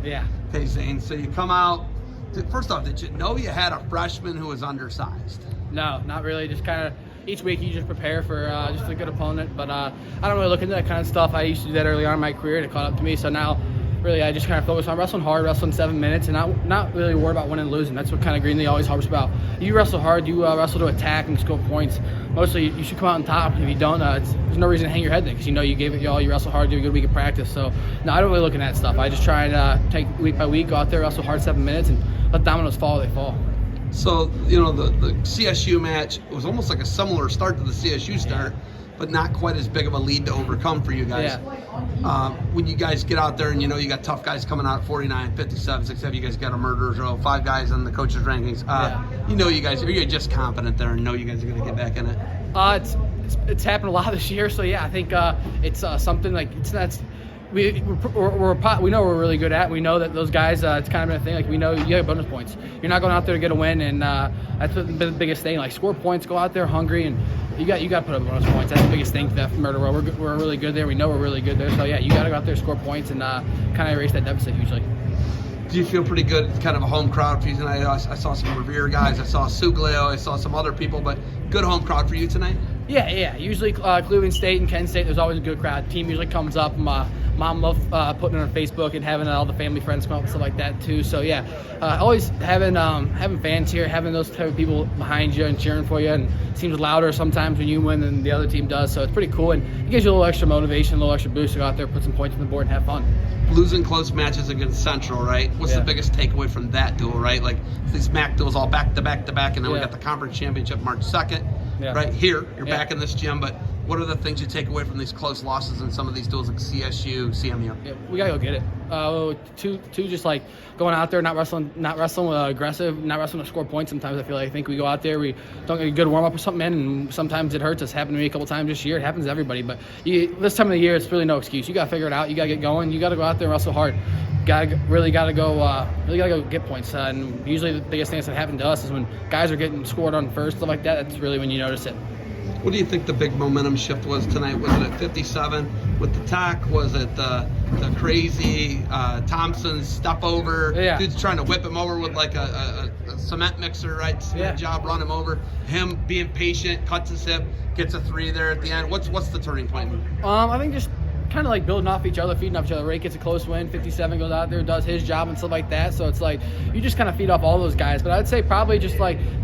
Yeah. Okay, Zane, so you come out. First off, did you know you had a freshman who was undersized? No, not really. Just kind of each week you just prepare for just a good opponent. But I don't really look into that kind of stuff. I used to do that early on in my career, and it caught up to me. So now, really, I just kind of focus on wrestling hard, wrestling 7 minutes, and not really worry about winning and losing. That's what kind of Greenlee always harps about. You wrestle hard, you wrestle to attack and score points. Mostly, you should come out on top. If you don't, there's no reason to hang your head there because you know you gave it all. You wrestle hard, do a good week of practice. So, no, I don't really look at that stuff. I just try and take week by week, go out there, wrestle hard 7 minutes, and let dominoes fall, they fall. So, you know, the CSU match was almost like a similar start to the CSU start, but not quite as big of a lead to overcome for you guys. Yeah. When you guys get out there and you know you got tough guys coming out at 49, 57, 67, you guys got a murderer's row, 5 guys in the coaches' rankings. You know you guys, you're just confident there and know you guys are going to get back in it. It's happened a lot this year, so yeah, I think it's something like it's not. We know we're really good at. We know that those guys. It's kind of been a thing. Like we know you have bonus points. You're not going out there to get a win, and that's the biggest thing. Like score points, go out there hungry, and you got to put up bonus points. That's the biggest thing. That murder row. We're really good there. We know we're really good there. So yeah, you got to go out there, score points, and kind of erase that deficit hugely. Do you feel pretty good? It's kind of a home crowd for you tonight. I saw some Revere guys. I saw Suglio. I saw some other people, but good home crowd for you tonight. Yeah. Usually Cleveland State and Kent State, there's always a good crowd. Team usually comes up. Mom loves putting it on Facebook and having all the family friends come up and stuff like that too. So yeah, always having fans here, having those type of people behind you and cheering for you, and it seems louder sometimes when you win than the other team does. So it's pretty cool, and it gives you a little extra motivation, a little extra boost to go out there, put some points on the board, and have fun. Losing close matches against Central, right? What's the biggest takeaway from that duel, right? Like these MAC duels all back to back to back, and then we got the conference championship March 2nd. Right here, you're back in this gym, but what are the things you take away from these close losses in some of these duels like CSU, CMU? Yeah, we gotta go get it. Two, just like going out there, not wrestling aggressive, not wrestling to score points. Sometimes I think we go out there, we don't get a good warm up or something in, and sometimes it hurts us. Happened to me a couple times this year. It happens to everybody, but this time of the year, it's really no excuse. You gotta figure it out. You gotta get going. You gotta go out there and wrestle hard. Really gotta go get points. And usually the biggest thing that happened to us is when guys are getting scored on first, stuff like that. That's really when you notice it. What do you think the big momentum shift was tonight? Was it at 57 with the tack? Was it the crazy Thompson step over? Yeah. Dude's trying to whip him over with like a cement mixer, right? Cement job, run him over. Him being patient, cuts his hip, gets a 3 there at the end. What's the turning point? I think just kind of like building off each other, feeding off each other. Ray gets a close win, 57 goes out there, does his job and stuff like that. So it's like you just kind of feed off all those guys. But I'd say probably just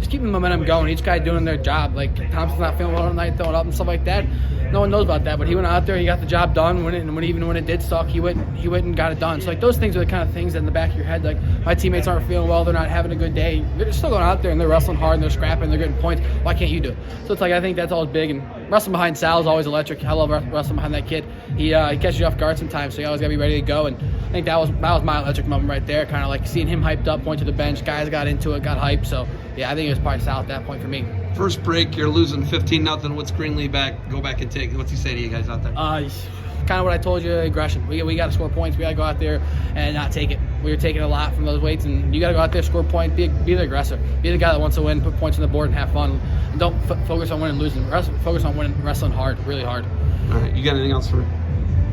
keeping the momentum going. Each guy doing their job. Like Thompson's not feeling well tonight, throwing up and stuff like that. No one knows about that, but he went out there, he got the job done. Even when it did suck, he went and got it done. So like those things are the kind of things that in the back of your head, like my teammates aren't feeling well, they're not having a good day. They're still going out there and they're wrestling hard and they're scrapping, they're getting points. Why can't you do it? So it's like I think that's always big. And wrestling behind Sal is always electric. I love wrestling behind that kid. He catches you off guard sometimes, so you always gotta be ready to go. And I think that was my electric moment right there. Kind of like seeing him hyped up, point to the bench. Guys got into it, got hyped. So yeah, I think it was probably Sal at that point for me. First break, you're losing 15-0. What's Greenlee back? Go back and take. What's he say to you guys out there? Kind of what I told you, aggression. We got to score points. We got to go out there and not take it. We were taking a lot from those weights, and you got to go out there, score points, be the aggressor. Be the guy that wants to win, put points on the board, and have fun. And don't focus on winning and losing. Focus on winning, wrestling hard, really hard. All right, you got anything else for me?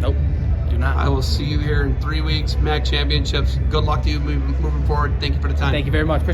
Nope, do not. I will see you here in 3 weeks, MAC championships. Good luck to you moving forward. Thank you for the time. Thank you very much. Appreciate